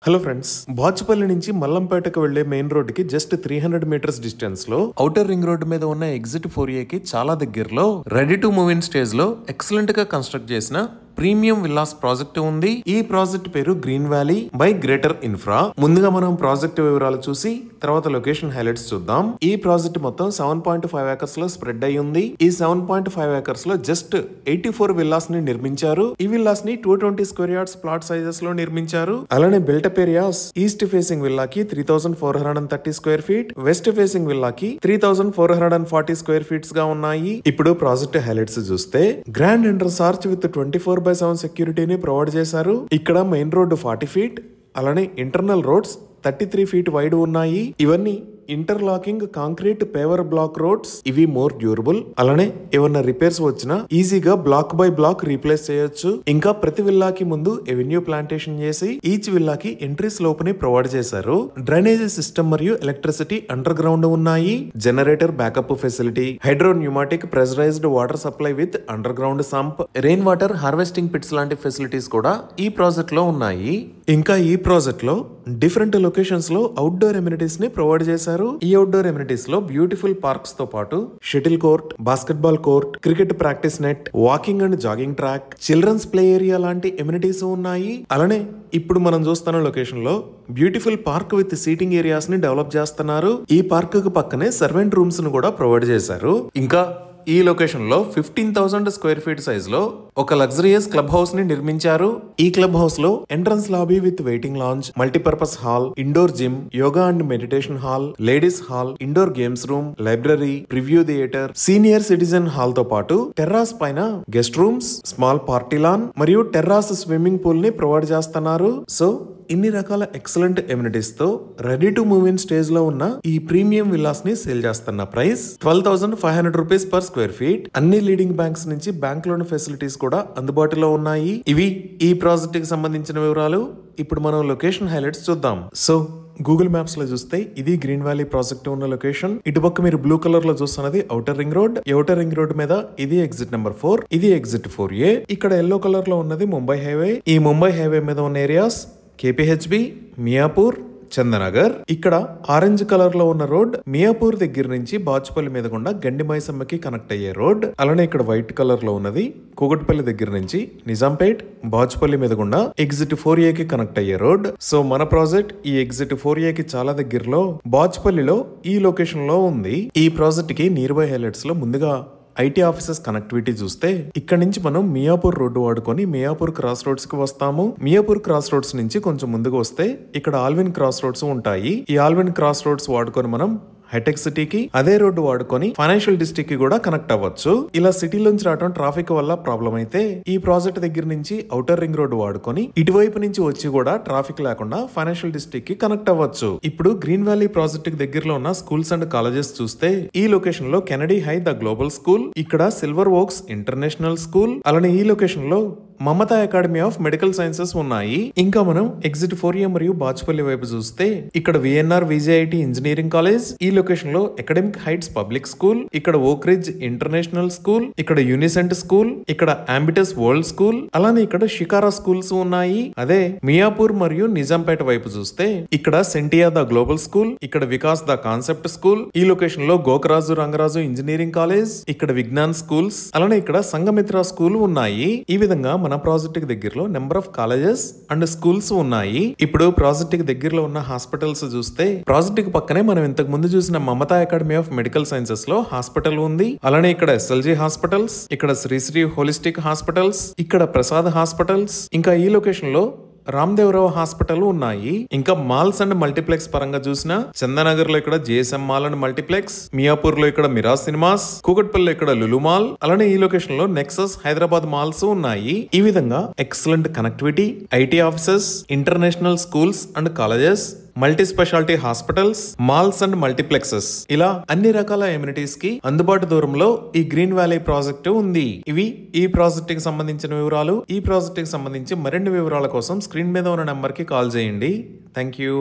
Hello friends, Bachupally నుంచి మల్లంపేటకు వెళ్లే main road కి జస్ట్ 300 మీటర్స్ డిస్టెన్స్ లో ఔటర్ రింగ్ రోడ్ మీద ఉన్న ఎగ్జిట్ 4A కి చాలా దగ్గరలో ready to move in stage లో ఎక్సలెంట్ గా కన్స్ట్రక్ట్ చేసిన ప్రీమియం విల్లాస్ ప్రాజెక్ట్ ఉంది. ఈ ప్రాజెక్ట్ పేరు green valley by greater infra. ముందుగా మనం ప్రాజెక్ట్ వివరాలు చూసి తర్వాత లొకేషన్ హైలైట్స్ చూద్దాం. ఈ ప్రాజెక్ట్ మొత్తం 7.5 ఏకర్స్ లో స్ప్రెడ్ అయి ఉంది. ఈ 7.5 ఏకర్స్ లో జస్ట్ 84 విల్లాస్ ని నిర్మించారు. ఈ విల్లాస్ ని 220 స్క్వేర్ యార్డ్స్ ప్లాట్ సైజెస్ లో నిర్మించారు. అలానే బిల్టప్ ఏరియాస్ ఈస్ట్ ఫేసింగ్ విల్లాకి 3430 స్క్వేర్ ఫీట్, వెస్ట్ ఫేసింగ్ విల్లాకి 3440 స్క్వేర్ ఫీట్స్ గా ఉన్నాయి. ఇప్పుడు ప్రాజెక్ట్ హైలైట్స్ చూస్తే గ్రాండ్ ఎంట్రన్స్ ఆర్చ్ విత్ 24/7 సెక్యూరిటీని ప్రొవైడ్ చేశారు. ఇక్కడ మెయిన్ రోడ్డు 40 ఫీట్, అలానే ఇంటర్నల్ రోడ్స్ 33 ఫీట్ వైడ్ ఉన్నాయి. ఇవన్నీ interlocking concrete paver block roads. ఇవి మోర్ డ్యూరబుల్. అలానే ఏమన్నా రిపేర్స్ వచ్చినా ఈజీగా బ్లాక్ బై బ్లాక్ రీప్లేస్ చేయొచ్చు. ఇంకా ప్రతి విల్లాకి ముందు ఎవెన్యూ ప్లాంటేషన్ చేసి ఈచ్ విల్లాకి ఎంట్రీ స్లోప్ ని ప్రొవైడ్ చేశారు. డ్రైనేజ్ సిస్టమ్ మరియు ఎలక్ట్రిసిటీ అండర్ గ్రౌండ్ ఉన్నాయి. Generator backup facility, hydro pneumatic pressurised water supply with underground sump, rain water harvesting pits లాంటి ఫెసిలిటీస్ కూడా ఈ ప్రాజెక్ట్ లో ఉన్నాయి. ఇంకా ఈ ప్రాజెక్ట్ లో డిఫరెంట్ లొకేషన్స్ లో అవుట్డోర్ ఎమ్యూనిటీస్ ని ప్రొవైడ్ చేశారు. ఈ అవుట్డోర్ ఎమ్యూనిటీస్ లో బ్యూటిఫుల్ పార్క్స్ తో పాటు shuttle court, basketball court, cricket practice net, walking and jogging track, children's play area లాంటి ఎమ్యూనిటీస్ ఉన్నాయి. అలానే ఇప్పుడు మనం చూస్తున్న లొకేషన్ లో beautiful park with seating areas ని డెవలప్ చేస్తున్నారు. ఈ పార్క్ కు పక్కనే సర్వెంట్ రూమ్స్ ను కూడా ప్రొవైడ్ చేశారు. ఇంకా ఈ లొకేషన్ లో 15,000 స్క్వేర్ ఫీట్ సైజ్ లో ఒక లగ్జరియస్ క్లబ్ హౌస్ ని నిర్మించారు. ఈ క్లబ్ హౌస్ లో entrance lobby with waiting lounge, multipurpose hall, indoor gym, yoga and meditation hall, ladies hall, indoor games room, library, preview theatre, senior citizen hall తో పాటు terrace పైన guest rooms, small party lawn మరియు terrace swimming pool ని provide చేస్తున్నారు. So ఇన్ని రకాల excellent amenities తో ready to move in stage లో ఉన్న ఈ ప్రీమియం విల్లాస్ ని సేల్ చేస్తున్న price 12,500 rupees per square feet. అన్ని లీడింగ్ బ్యాంక్స్ నుంచి బ్యాంక్ లోన్ ఫెసిలిటీస్ కూడా అందుబాటులో ఉన్నాయి. ఇవి ఈ ప్రాజెక్ట్ కి సంబంధించిన వివరాలు. ఇప్పుడు మనం లొకేషన్ హైలైట్స్ చూద్దాం. సో గూగుల్ మ్యాప్స్ లో చూస్తే ఇది గ్రీన్ వ్యాలీ ప్రాజెక్ట్ ఉన్న లొకేషన్. ఇటుపక్క మీరు బ్లూ కలర్ లో చూస్తున్నది outer ring road. Outer ring road మీద ఇది ఎగ్జిట్ నెంబర్ 4, ఇది ఎగ్జిట్ 4A. ఇక్కడ ఎల్లో కలర్ లో ఉన్నది ముంబై హైవే. ఈ ముంబై హైవే మీద ఉన్న ఏరియాస్ KPHB, మియాపూర్, చందనగర్. ఇక్కడ ఆరెంజ్ కలర్ లో ఉన్న రోడ్ మియాపూర్ దగ్గర నుంచి బాచుపల్లి మీద గుండా గండిమైసమ్మకి కనెక్ట్ అయ్యే రోడ్. అలానే ఇక్కడ వైట్ కలర్ లో ఉన్నది కూకట్పల్లి దగ్గర నుంచి నిజాంపేట్, బాచుపల్లి మీద గుండా ఎగ్జిట్ 4A కి కనెక్ట్ అయ్యే రోడ్. సో మన ప్రాజెక్ట్ ఈ ఎగ్జిట్ 4A కి చాలా దగ్గరలో బాచుపల్లిలో ఈ లొకేషన్ లో ఉంది. ఈ ప్రాజెక్ట్ కి నియర్ బై హైలైట్స్ లో ముందుగా ఐటీ ఆఫీసెస్ కనెక్టివిటీ చూస్తే ఇక్కడ నుంచి మనం మియాపూర్ రోడ్డు వాడుకొని మియాపూర్ క్రాస్ రోడ్స్ కి వస్తాము. మియాపూర్ క్రాస్ రోడ్స్ నుంచి కొంచెం ముందుకు వస్తే ఇక్కడ ఆల్విన్ క్రాస్ రోడ్స్ ఉంటాయి. ఈ ఆల్విన్ క్రాస్ రోడ్స్ వాడుకొని మనం హైటెక్ సిటీకి, అదే రోడ్డు వాడుకొని ఫైనాన్షియల్ డిస్ట్రిక్ట్ కి కూడా కనెక్ట్ అవ్వచ్చు. ఇలా సిటీలోంచి రావడం ట్రాఫిక్ వల్ల ప్రాబ్లం అయితే ఈ ప్రాజెక్ట్ దగ్గర నుంచి ఔటర్ రింగ్ రోడ్డు వాడుకొని ఇటువైపు నుంచి వచ్చి కూడా ట్రాఫిక్ లేకుండా ఫైనాన్షియల్ డిస్ట్రిక్ట్ కి కనెక్ట్ అవ్వచ్చు. ఇప్పుడు గ్రీన్ వ్యాలీ ప్రాజెక్ట్ కి దగ్గరలో ఉన్న స్కూల్స్ అండ్ కాలేజెస్ చూస్తే ఈ లొకేషన్ లో Kennedy high the global school, ఇక్కడ సిల్వర్ ఓక్స్ ఇంటర్నేషనల్ స్కూల్, అలానే ఈ లొకేషన్ లో Mamata academy of medical sciences ఉన్నాయి. ఇంకా మనం ఎగ్జిట్ 4A మరియు బాచుపల్లి వైపు చూస్తే ఇక్కడ VNR VJIT ఇంజనీరింగ్ కాలేజ్, ఈ లొకేషన్ లో అకాడమిక్ హైట్స్ పబ్లిక్ స్కూల్, ఇక్కడ ఓక్రిడ్జ్ ఇంటర్నేషనల్ స్కూల్, ఇక్కడ యూనిసెంట్ స్కూల్, ఇక్కడ అంబిటస్ వరల్డ్ స్కూల్, అలానే ఇక్కడ షికారా స్కూల్స్ ఉన్నాయి. అదే మియాపూర్ మరియు నిజాంపేట వైపు చూస్తే ఇక్కడ సెంటియా ద గ్లోబల్ స్కూల్, ఇక్కడ వికాస్ ద కాన్సెప్ట్ స్కూల్, ఈ లొకేషన్ లో గోకరాజు రంగరాజు ఇంజనీరింగ్ కాలేజ్, ఇక్కడ విజ్ఞాన్ స్కూల్స్, అలానే ఇక్కడ సంఘమిత్ర స్కూల్ ఉన్నాయి. ఈ విధంగా మన ప్రాజెక్ట్ కి దగ్గరలో number of colleges and schools ఉన్నాయి. ఇప్పుడు ప్రాజెక్ట్ కి దగ్గరలో ఉన్న హాస్పిటల్స్ చూస్తే ప్రాజెక్ట్ కి పక్కనే మనం ఇంతకు ముందు చూసిన Mamata academy of medical sciences లో హాస్పిటల్ ఉంది. అలానే ఇక్కడ SLG హాస్పిటల్స్, ఇక్కడ శ్రీశ్రీ హోలిస్టిక్ హాస్పిటల్స్, ఇక్కడ ప్రసాద్ హాస్పిటల్స్, ఇంకా ఈ లొకేషన్ లో రామ్దేవరావు హాస్పిటల్ ఉన్నాయి. ఇంకా మాల్స్ అండ్ మల్టీప్లెక్స్ పరంగా చూసిన చందనగర్ లో ఇక్కడ JSM mall and multiplex, Miyapur లో ఇక్కడ మిరాజ్ సినిమాస్, కూకట్పల్లి ఇక్కడ లులు మాల్, అలానే ఈ లొకేషన్ లో నెక్సస్ హైదరాబాద్ మాల్స్ ఉన్నాయి. ఈ విధంగా excellent connectivity, IT offices, international schools and colleges, multi speciality hospitals, malls and multiplexes, ఇలా అన్ని రకాల ఎమ్యూనిటీస్ కి అందుబాటు దూరంలో ఈ గ్రీన్ వ్యాలీ ప్రాజెక్ట్ ఉంది. ఇవి ఈ ప్రాజెక్ట్ కి సంబంధించిన వివరాలు. ఈ ప్రాజెక్ట్ కి సంబంధించి మరిన్ని వివరాల కోసం స్క్రీన్ మీద ఉన్న నెంబర్ కి కాల్ చేయండి. Thank you.